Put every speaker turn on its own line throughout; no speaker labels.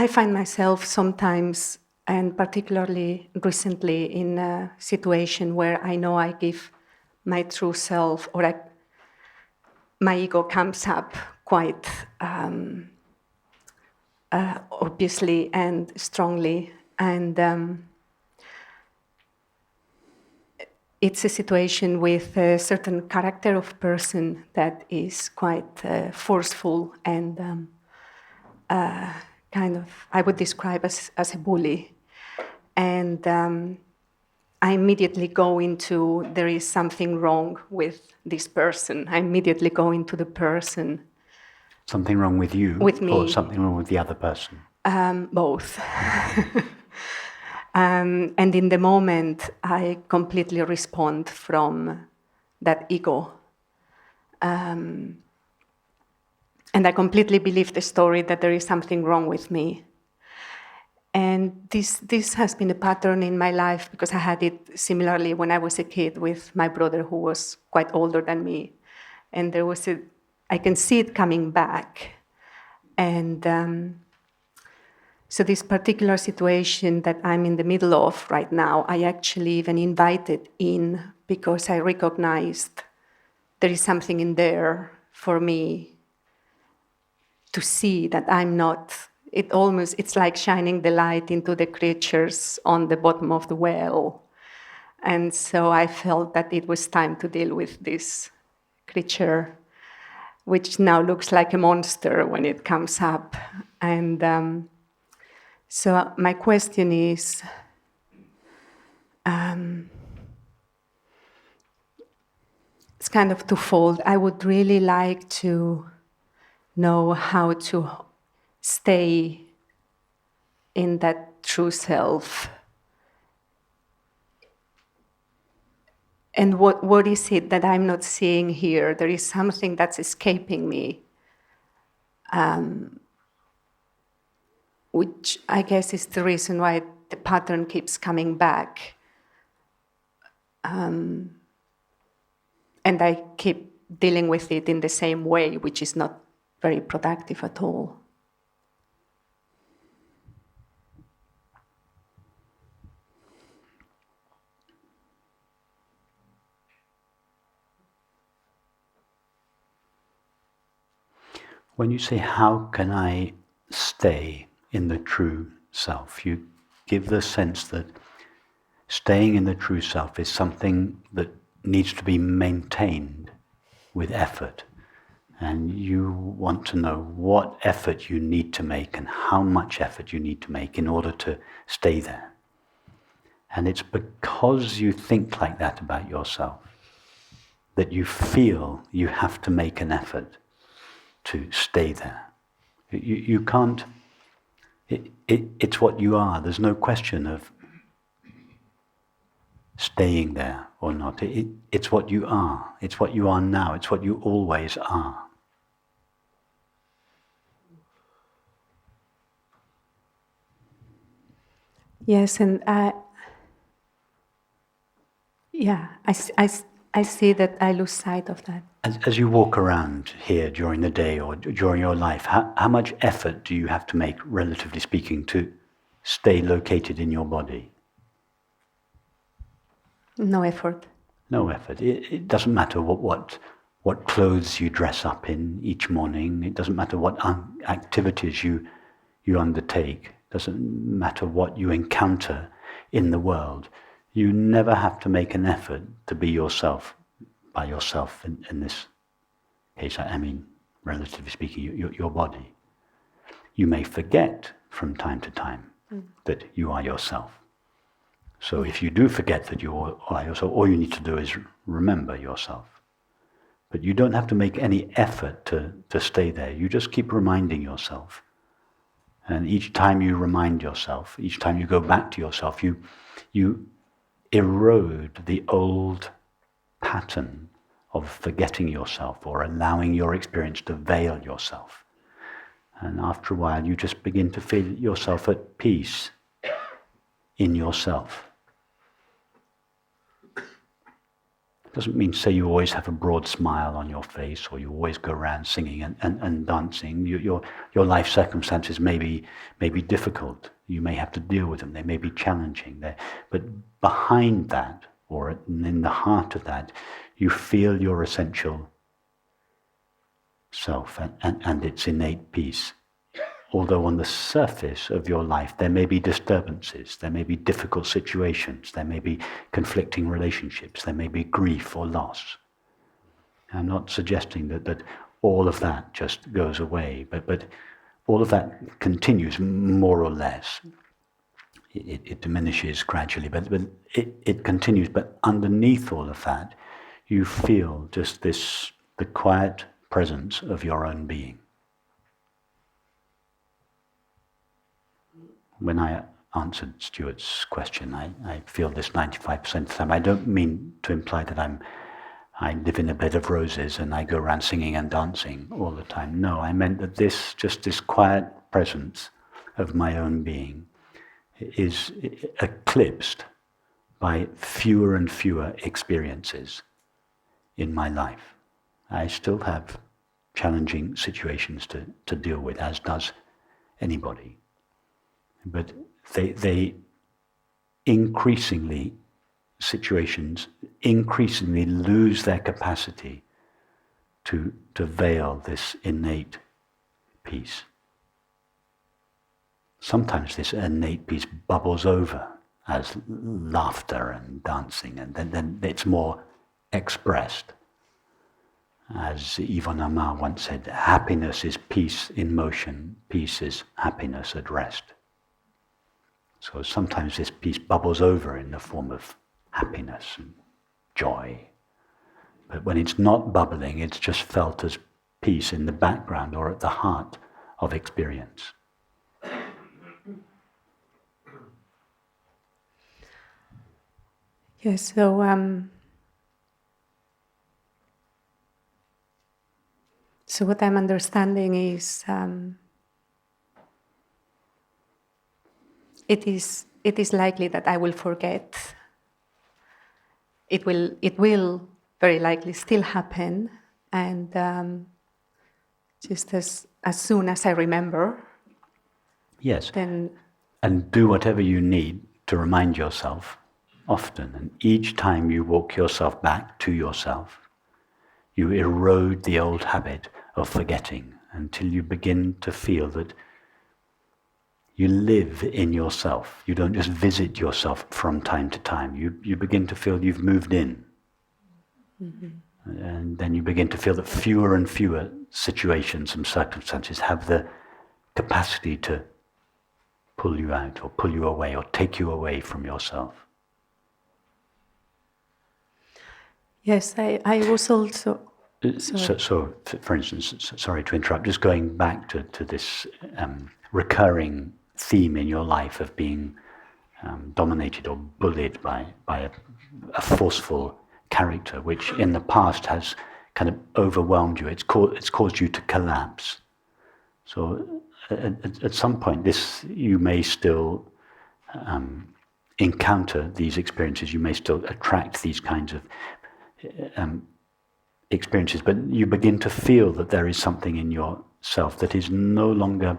I find myself sometimes, and particularly recently, in a situation where I know I give my true self, or my ego comes up quite obviously and strongly, and it's a situation with a certain character of person that is quite forceful and kind of, I would describe as a bully. And I immediately go into, there is something wrong with this person. I immediately go into the person.
Something wrong with you?
With me.
Or something wrong with the other person?
Both. And in the moment, I completely respond from that ego. And I completely believe the story that there is something wrong with me. And this has been a pattern in my life because I had it similarly when I was a kid with my brother who was quite older than me. And I can see it coming back. And so this particular situation that I'm in the middle of right now, I actually even invited in because I recognized there is something in there for me to see that I'm not, it's like shining the light into the creatures on the bottom of the well. And so I felt that it was time to deal with this creature, which now looks like a monster when it comes up. And so my question is, it's kind of twofold. I would really like to know how to stay in that true self. And what is it that I'm not seeing here? There is something that's escaping me, which I guess is the reason why the pattern keeps coming back. And I keep dealing with it in the same way, which is not very productive at all.
When you say, how can I stay in the true self, you give the sense that staying in the true self is something that needs to be maintained with effort. And you want to know what effort you need to make and how much effort you need to make in order to stay there. And it's because you think like that about yourself that you feel you have to make an effort to stay there. You can't, it's what you are. There's no question of staying there or not. It's what you are. It's what you are now. It's what you always are.
Yes, and I see that I lose sight of that.
As you walk around here during the day or during your life, how much effort do you have to make, relatively speaking, to stay located in your body?
No effort.
No effort. It doesn't matter what clothes you dress up in each morning. It doesn't matter what activities you undertake. It doesn't matter what you encounter in the world. You never have to make an effort to be yourself, by yourself in this case. I mean, relatively speaking, your body. You may forget from time to time that you are yourself. So if you do forget that you are yourself, all you need to do is remember yourself. But you don't have to make any effort to stay there. You just keep reminding yourself. And each time you remind yourself, each time you go back to yourself, you erode the old pattern of forgetting yourself or allowing your experience to veil yourself. And after a while, you just begin to feel yourself at peace in yourself. It doesn't mean say you always have a broad smile on your face or you always go around singing and dancing. Your life circumstances may be difficult. You may have to deal with them. They may be challenging. But behind that, or in the heart of that, you feel your essential self and its innate peace. Although on the surface of your life there may be disturbances, there may be difficult situations, there may be conflicting relationships, there may be grief or loss. I'm not suggesting that all of that just goes away, but all of that continues more or less. It diminishes gradually, but it continues. But underneath all of that, you feel just the quiet presence of your own being. When I answered Stuart's question, I feel this 95% of the time. I don't mean to imply that I live in a bed of roses and I go around singing and dancing all the time. No, I meant that this quiet presence of my own being is eclipsed by fewer and fewer experiences in my life. I still have challenging situations to deal with, as does anybody. But situations increasingly lose their capacity to veil this innate peace. Sometimes this innate peace bubbles over as laughter and dancing, and then it's more expressed. As Yvonne Amar once said, happiness is peace in motion, peace is happiness at rest. So sometimes this peace bubbles over in the form of happiness and joy. But when it's not bubbling, it's just felt as peace in the background or at the heart of experience.
Yes, so what I'm understanding is it is likely that I will forget. It will very likely still happen, and just as soon as I remember.
Yes.
Then.
And do whatever you need to remind yourself often. And each time you walk yourself back to yourself, you erode the old habit of forgetting until you begin to feel that you live in yourself. You don't just visit yourself from time to time. You begin to feel you've moved in. Mm-hmm. And then you begin to feel that fewer and fewer situations and circumstances have the capacity to pull you out or pull you away or take you away from yourself.
Yes, I was also...
So, for instance, sorry to interrupt, just going back to this recurring theme in your life of being dominated or bullied by a forceful character, which in the past has kind of overwhelmed you. It's caused you to collapse. So at some point, you may still encounter these experiences. You may still attract these kinds of experiences, but you begin to feel that there is something in yourself that is no longer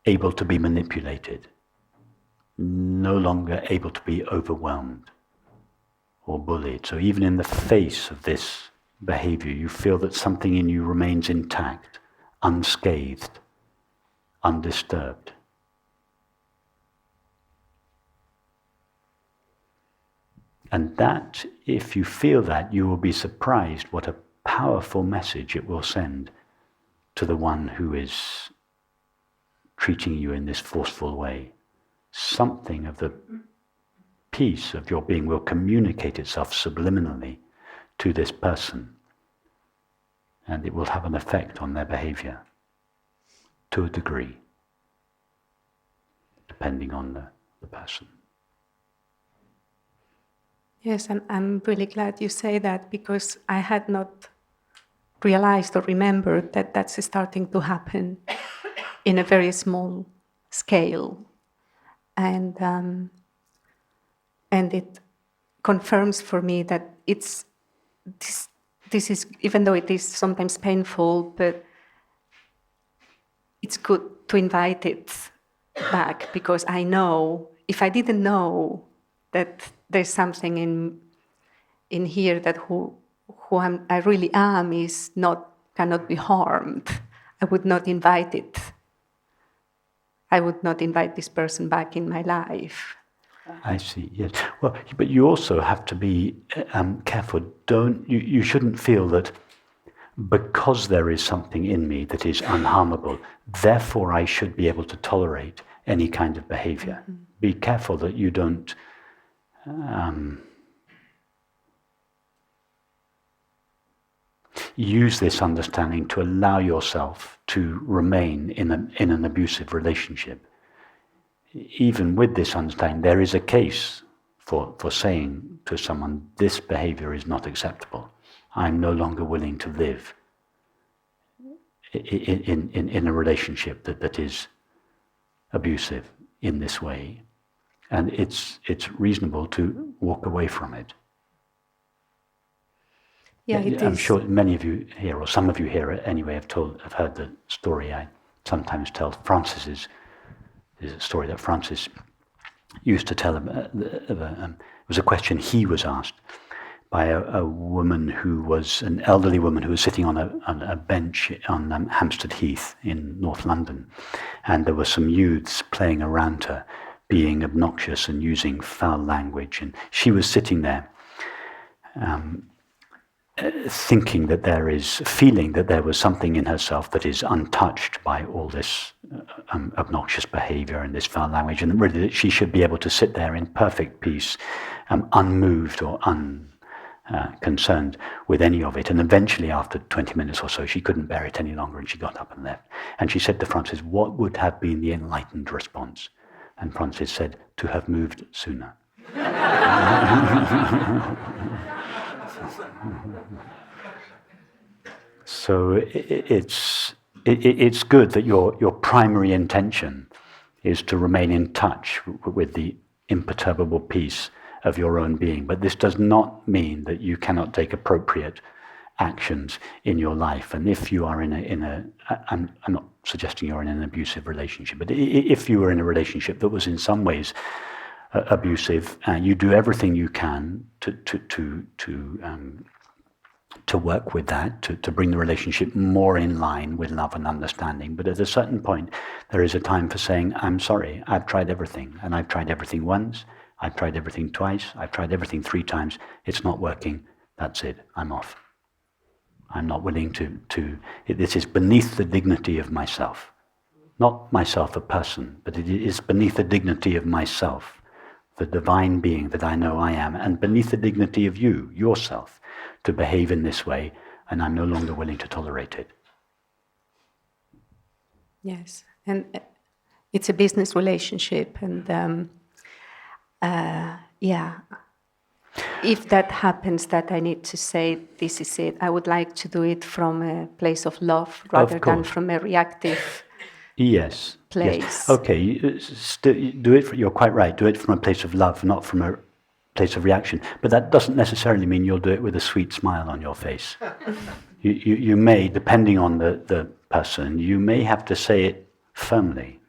able to be manipulated, no longer able to be overwhelmed or bullied. So even in the face of this behavior, you feel that something in you remains intact, unscathed, undisturbed. And that, if you feel that, you will be surprised what a powerful message it will send to the one who is treating you in this forceful way. Something of the peace of your being will communicate itself subliminally to this person, and it will have an effect on their behavior to a degree, depending on the person.
Yes, I'm really glad you say that, because I had not realized or remembered that that's starting to happen in a very small scale. And it confirms for me that it's this is, even though it is sometimes painful, but it's good to invite it back, because I know, if I didn't know that there's something in here that who I really am cannot be harmed, I would not invite it. I would not invite this person back in my life.
I see, yes. Well, but you also have to be careful. You shouldn't feel that because there is something in me that is unharmable, therefore I should be able to tolerate any kind of behavior. Mm-hmm. Be careful that you don't use this understanding to allow yourself to remain in an abusive relationship. Even with this understanding, there is a case for saying to someone, this behavior is not acceptable. I'm no longer willing to live in a relationship that is abusive in this way. And it's reasonable to walk away from it.
Yeah, it
I'm
is.
sure many of you here, or some of you here anyway, have heard the story I sometimes tell. Francis's is a story that Francis used to tell him. It was a question he was asked by a woman who was an elderly woman who was sitting on a bench on Hampstead Heath in North London, and there were some youths playing around her, being obnoxious and using foul language, and she was sitting there. Feeling that there was something in herself that is untouched by all this obnoxious behavior and this foul language, and really that she should be able to sit there in perfect peace, unmoved or unconcerned with any of it. And eventually, after 20 minutes or so, she couldn't bear it any longer, and she got up and left. And she said to Francis, "What would have been the enlightened response?" And Francis said, "To have moved sooner." So it's good that your primary intention is to remain in touch with the imperturbable peace of your own being. But this does not mean that you cannot take appropriate actions in your life. And if you are I'm not suggesting you're in an abusive relationship, but if you were in a relationship that was in some ways abusive, you do everything you can to work with that, to bring the relationship more in line with love and understanding. But at a certain point, there is a time for saying, "I'm sorry, I've tried everything, and I've tried everything once, I've tried everything twice, I've tried everything 3 times, it's not working, that's it, I'm off. I'm not willing this is beneath the dignity of myself. Not myself a person, but it is beneath the dignity of myself, the divine being that I know I am, and beneath the dignity of you, yourself, to behave in this way, and I'm no longer willing to tolerate it."
Yes, and it's a business relationship, and if that happens, that I need to say, "This is it," I would like to do it from a place of love rather than from a reactive
place. Yes. Okay, you're quite right, do it from a place of love, not from a place of reaction. But that doesn't necessarily mean you'll do it with a sweet smile on your face. You may, depending on the person, you may have to say it firmly.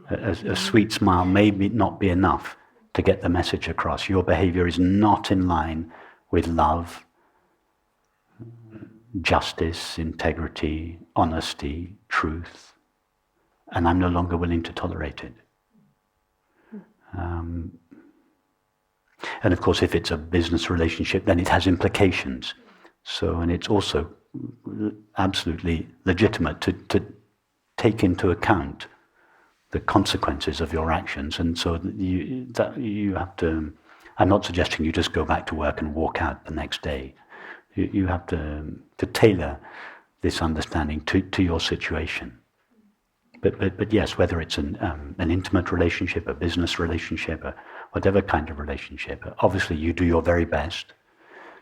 A sweet smile may not be enough to get the message across. Your behavior is not in line with love, justice, integrity, honesty, truth, and I'm no longer willing to tolerate it. And of course, if it's a business relationship, then it has implications. So, and it's also absolutely legitimate to take into account the consequences of your actions. And so you have to, I'm not suggesting you just go back to work and walk out the next day. You have to tailor this understanding to your situation. But yes, whether it's an intimate relationship, a business relationship, whatever kind of relationship, obviously you do your very best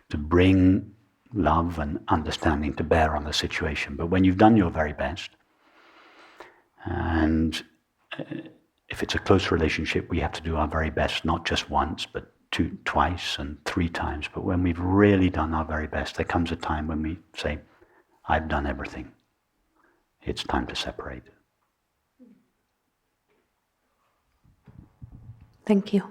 to bring love and understanding to bear on the situation. But when you've done your very best, and if it's a close relationship, we have to do our very best, not just once, but twice and 3 times, but when we've really done our very best, there comes a time when we say, I've done everything. It's time to separate.
Thank you.